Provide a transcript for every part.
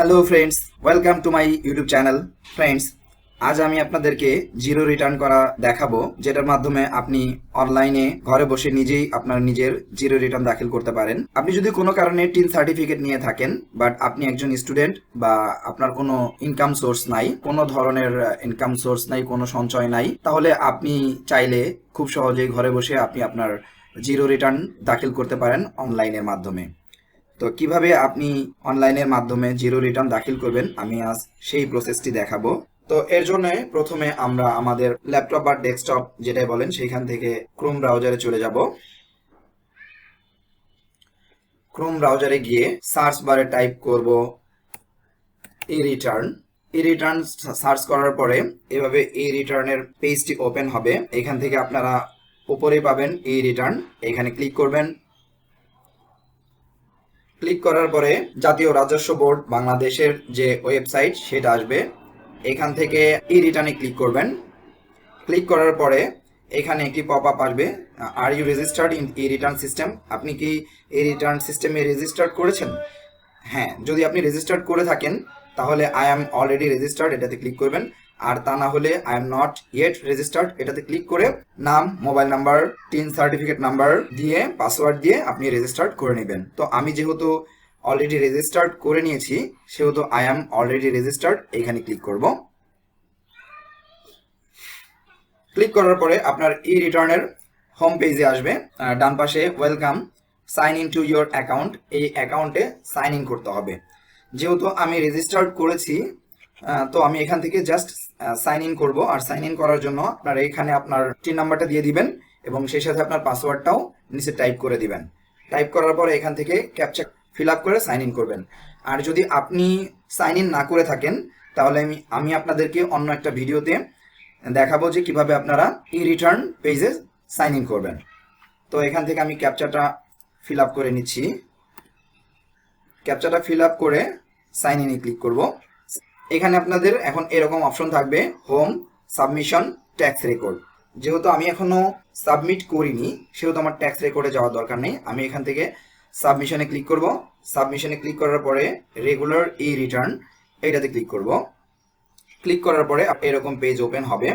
Hello friends, welcome to my YouTube channel. Friends, আজ আমি আপনাদেরকে জিরো রিটার্ন করা দেখাবো, যেটার মাধ্যমে আপনি অনলাইনে ঘরে বসে নিজেই আপনার নিজের জিরো রিটার্ন দাখিল করতে পারেন। আপনি যদি কোনো কারণে টিন সার্টিফিকেট নিয়ে থাকেন, বাট আপনি একজন স্টুডেন্ট বা আপনার কোনো ইনকাম সোর্স নাই, কোনো ধরনের ইনকাম সোর্স নাই, কোনো সঞ্চয় নাই, তাহলে আপনি চাইলে খুব সহজেই ঘরে বসে আপনি আপনার জিরো রিটার্ন দাখিল করতে পারেন অনলাইনের মাধ্যমে। তো কিভাবে আপনি অনলাইনের মাধ্যমে জিরো রিটার্ন দাখিল করবেন, আমি আজ সেই প্রসেসটি দেখাবো। তো এর জন্য প্রথমে আমরা আমাদের ল্যাপটপ বা ডেস্কটপ যেটাই বলেন সেইখান থেকে ক্রোম ব্রাউজারে চলে যাব। ক্রোম ব্রাউজারে গিয়ে সার্চ বারে টাইপ করব eReturn। eReturn সার্চ করার পরে এভাবে eReturn-এর পেজটি ওপেন হবে। এখান থেকে আপনারা উপরেই পাবেন eReturn, এখানে ক্লিক করবেন। ক্লিক করার পরে জাতীয় রাজস্ব বোর্ড বাংলাদেশের যে ওয়েবসাইট সেটা আসবে। এখান থেকে eReturn-এ ক্লিক করবেন। ক্লিক করার পরে এখানে একটি পপ আপ আসবে, are you registered in eReturn system. আপনি কি eReturn সিস্টেমে রেজিস্টার্ড করেছেন? হ্যাঁ, যদি আপনি রেজিস্টার্ড করে থাকেন তাহলে আই অ্যাম অলরেডি রেজিস্টার্ড এটাতে ক্লিক করবেন। আর তা না হলে I am not yet registered এটাতে ক্লিক করে নাম, mobile number, tin certificate number দিয়ে পাসওয়ার্ড দিয়ে আপনি রেজিস্টার্ড করে নেবেন। তো আমি যেহেতু অলরেডি রেজিস্টার্ড করে নিয়েছি সেহেতু আই অ্যাম অলরেডি রেজিস্টার্ড, এখানে ক্লিক করব। ক্লিক করার পরে আপনার eReturn-এর হোম পেজে আসবে। ডান পাশে welcome, sign in to your account, এই অ্যাকাউন্টে সাইন ইন করতে হবে। যেহেতু আমি রেজিস্টার্ড করেছি তো আমি এখান থেকে জাস্ট সাইন ইন করব। আর সাইন ইন করার জন্য আপনার এখানে আপনার টিন নাম্বারটা দিয়ে দিবেন এবং সেই সাথে আপনার পাসওয়ার্ডটাও নিচে টাইপ করে দিবেন। টাইপ করার পরে এখান থেকে ক্যাপচা ফিল আপ করে সাইন ইন করবেন। আর যদি আপনি সাইন ইন না করে থাকেন তাহলে আমি আপনাদেরকে অন্য একটা ভিডিওতে দেখাবো যে কিভাবে আপনারা eReturn পেজে সাইন ইন করবেন। তো এখান থেকে আমি ক্যাপচাটা ফিল আপ করে নিচ্ছি। ক্যাপচাটা ফিল আপ করে সাইন ইনে ক্লিক করব। এখানে আপনাদের এখন এরকম অপশন থাকবে, হোম, সাবমিশন, ট্যাক্স রেকর্ড। যেহেতু আমি এখনো সাবমিট করিনি সেহেতু আমার ট্যাক্স রেকর্ডে যাওয়ার দরকার নেই। আমি এখান থেকে সাবমিশনে ক্লিক করব। সাবমিশনে ক্লিক করার পরে রেগুলার eReturn এইটাতে ক্লিক করব। ক্লিক করার পরে এরকম পেজ ওপেন হবে।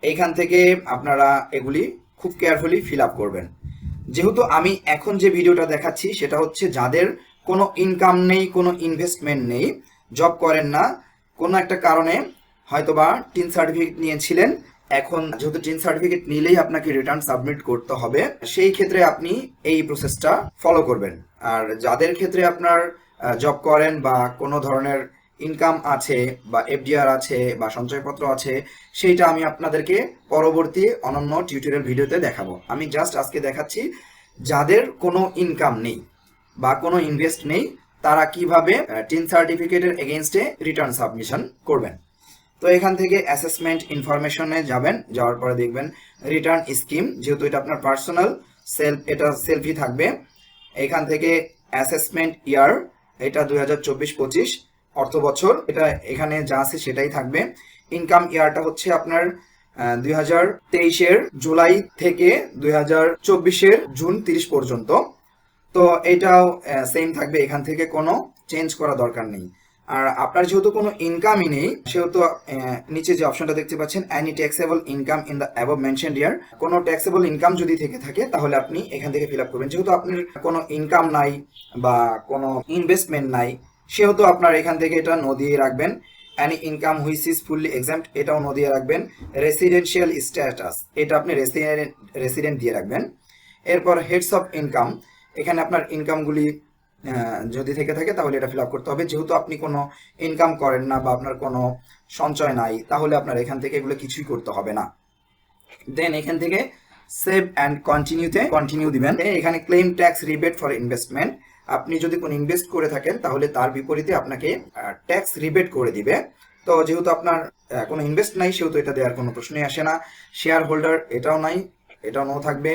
এইখান থেকে আপনারা এগুলি খুব কেয়ারফুলি ফিল আপ করবেন। যেহেতু আমি এখন যে ভিডিওটা দেখাচ্ছি সেটা হচ্ছে যাদের কোনো ইনকাম নেই, কোনো ইনভেস্টমেন্ট নেই, জব করেন না, কোনো একটা কারণে হয়তোবা টিন সার্টিফিকেট নিয়েছিলেন, এখন যেহেতু টিন সার্টিফিকেট নিলেই আপনাকে রিটার্ন সাবমিট করতে হবে, সেই ক্ষেত্রে আপনি এই প্রসেসটা ফলো করবেন। আর যাদের ক্ষেত্রে আপনার জব করেন বা কোনো ধরনের ইনকাম আছে বা এফডিআর আছে বা সঞ্চয়পত্র আছে, সেইটা আমি আপনাদেরকে পরবর্তী অনন্য টিউটোরিয়াল ভিডিওতে দেখাবো। আমি জাস্ট আজকে দেখাচ্ছি যাদের কোনো ইনকাম নেই বা কোনো ইনভেস্ট নেই তারা কিভাবে টিন সার্টিফিকেটের এগেইনস্টে রিটার্ন সাবমিশন করবেন। তো এখান থেকে অ্যাসেসমেন্ট ইনফরমেশনে যাবেন, যাওয়ার পরে দেখবেন রিটার্ন স্কিম, যেহেতু এটা আপনার পার্সোনাল এটা সেলফি থাকবে। এখান থেকে অ্যাসেসমেন্ট ইয়ার, এটা 2024-25 অর্থ বছর, এটা এখানে যা আছে সেটাই থাকবে। ইনকাম ইয়ারটা হচ্ছে আপনার 2023-এর জুলাই থেকে 2024-এর জুন 30 পর্যন্ত। তো এটাও সেম থাকবে, এখান থেকে কোনো চেঞ্জ করা দরকার নেই। আর আপনার যেহেতু কোনো ইনকামই নেই সেহেতু নিচে যে অপশনটা দেখতে পাচ্ছেন, any taxable income in the above mentioned year, কোনো ট্যাক্সেবল ইনকাম যদি থেকে থাকে তাহলে আপনি এখান থেকে ফিল আপ করবেন। যেহেতু আপনার কোনো ইনকাম নাই বা কোনো ইনভেস্টমেন্ট নাই সেহেতু আপনার এখান থেকে এটা নো দিয়ে রাখবেন। Any income which is fully exempt, এটাও নো দিয়ে রাখবেন। রেসিডেন্সিয়াল স্ট্যাটাস, এটা আপনি রেসিডেন্ট দিয়ে রাখবেন। এরপর হেডস অফ ইনকাম, এখানে আপনার ইনকামগুলি যদি থেকে থাকে তাহলে এটা ফিল আপ করতে হবে। যেহেতু আপনি কোনো ইনকাম করেন না বা আপনার কোনো সঞ্চয় নাই তাহলে আপনার এখান থেকে এগুলো কিছুই করতে হবে না। দেন এখান থেকে সেভ অ্যান্ড কন্টিনিউতে কন্টিনিউ দিবেন। এখানে claim tax rebate for investment, আপনি যদি কোনো ইনভেস্ট করে থাকেন তাহলে তার বিপরীতে আপনাকে ট্যাক্স রিবেট করে দিবে। তো যেহেতু আপনার কোনো ইনভেস্ট নাই সেহেতু এটা দেওয়ার কোনো প্রশ্নই আসে না। শেয়ার হোল্ডার, এটাও নাই, এটাও নো থাকবে।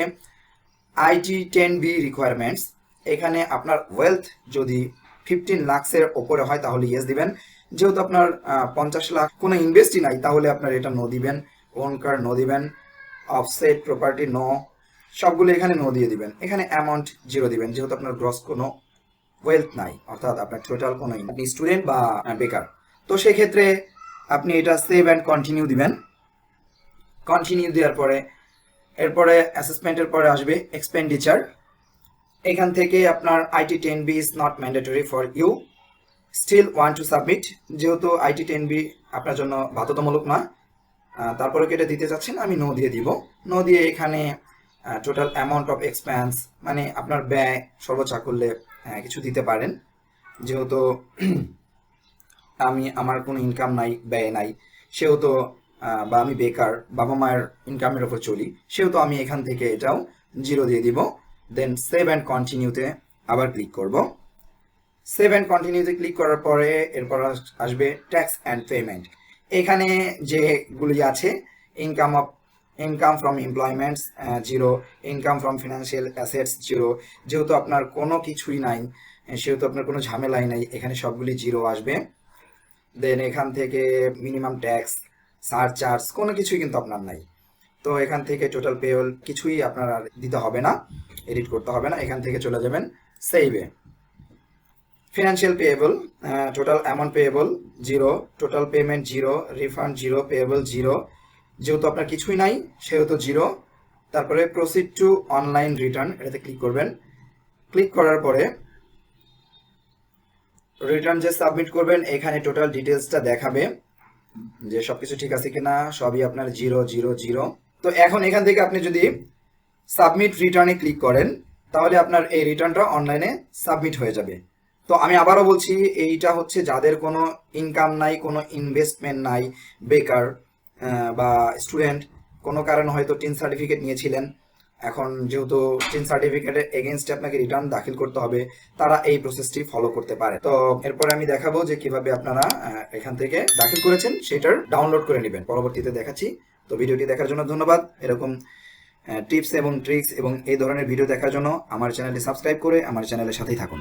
আইটি 10B রিকোয়ারমেন্টস, এখানে আপনার ওয়েলথ যদি 15 লাখের ওপরে হয় তাহলে ইয়েস দিবেন। যেহেতু আপনার 50 লাখ কোনো ইনভেস্টই নাই তাহলে আপনার এটা নো দিবেন। ওন কার নো দিবেন। অফসেট প্রপার্টি নো, সবগুলো এখানে নো দিয়ে দিবেন। এখানে অ্যামাউন্ট 0 দিবেন যেহেতু আপনার গ্রস কোনো ওয়েলথ নাই, অর্থাৎ আপনার টোটাল কোনো আপনি স্টুডেন্ট বা বেকার। তো সেক্ষেত্রে আপনি এটা সেভ অ্যান্ড কন্টিনিউ দিবেন। কন্টিনিউ দেওয়ার পরে এরপরে অ্যাসেসমেন্টের পরে আসবে এক্সপেন্ডিচার। এখান থেকে আপনার IT 10B is not mandatory for you, still want to submit. যেহেতু আইটি 10B আপনার জন্য বাধ্যতামূলক না, তারপরে কেটে দিতে চাচ্ছেন, আমি নো দিয়ে দিব। নো দিয়ে এখানে টোটাল অ্যামাউন্ট অফ এক্সপেন্স, মানে আপনার ব্যয় সর্বোচ্চ করলে কিছু দিতে পারেন। যেহেতু আমার কোনো ইনকাম নাই, ব্যয় নাই, সেহেতু বা আমি বেকার, বাবা মায়ের ইনকামের ওপর চলি, সেহেতু আমি এখান থেকে এটাও 0 দিয়ে দিব। দেন সেভ অ্যান্ড কন্টিনিউতে আবার ক্লিক করব। সেভ অ্যান্ড কন্টিনিউতে ক্লিক করার পরে এরপর আসবে ট্যাক্স অ্যান্ড পেমেন্ট। এখানে যেগুলি আছে, income from employments 0, income from financial assets 0। যেহেতু আপনার কোনো কিছুই নাই, সেহেতু আপনার কোনো ঝামেলাই নাই, এখানে সবগুলি 0 আসবে। দেন এখান থেকে মিনিমাম ট্যাক্স, সারচার্জ কোনো কিছুই কিন্তু আপনার নাই। তো এখান থেকে টোটাল পেয়েবল কিছুই আপনার আর দিতে হবে না, এডিট করতে হবে না। এখান থেকে চলে যাবেন সেভে। Financial payable, total amount payable 0, total payment 0, refund 0, payable 0। যেহেতু আপনার কিছুই নাই সেহেতু 0। তারপরে প্রসিড টু অনলাইন রিটার্ন, এটাতে ক্লিক করবেন। ক্লিক করার পরে রিটার্ন যে সাবমিট করবেন, এখানে টোটাল ডিটেলসটা দেখাবে যে সবকিছু ঠিক আছে কিনা। সবই আপনার 0 0 0। তো এখন এখান থেকে আপনি যদি সাবমিট রিটার্নে ক্লিক করেন, তাহলে আপনার এই রিটার্নটা অনলাইনে সাবমিট হয়ে যাবে। তো আমি আবারও বলছি, এইটা হচ্ছে যাদের কোনো ইনকাম নাই, কোনো ইনভেস্টমেন্ট নাই, বেকার বা স্টুডেন্ট, কোনো কারণে হয়তো টিন সার্টিফিকেট নিয়েছিলেন, এখন যেহেতু টিন সার্টিফিকেটের এগেনস্টে আপনাকে রিটার্ন দাখিল করতে হবে, তারা এই প্রসেসটি ফলো করতে পারে। তো এরপরে আমি দেখাবো যে কিভাবে আপনারা এখান থেকে দাখিল করেছেন সেটার ডাউনলোড করে নেবেন, পরবর্তীতে দেখাচ্ছি। তো ভিডিওটি দেখার জন্য ধন্যবাদ। এরকম টিপস এবং ট্রিক্স এবং এই ধরনের ভিডিও দেখার জন্য আমার চ্যানেলটি সাবস্ক্রাইব করে আমার চ্যানেলের সাথেই থাকুন।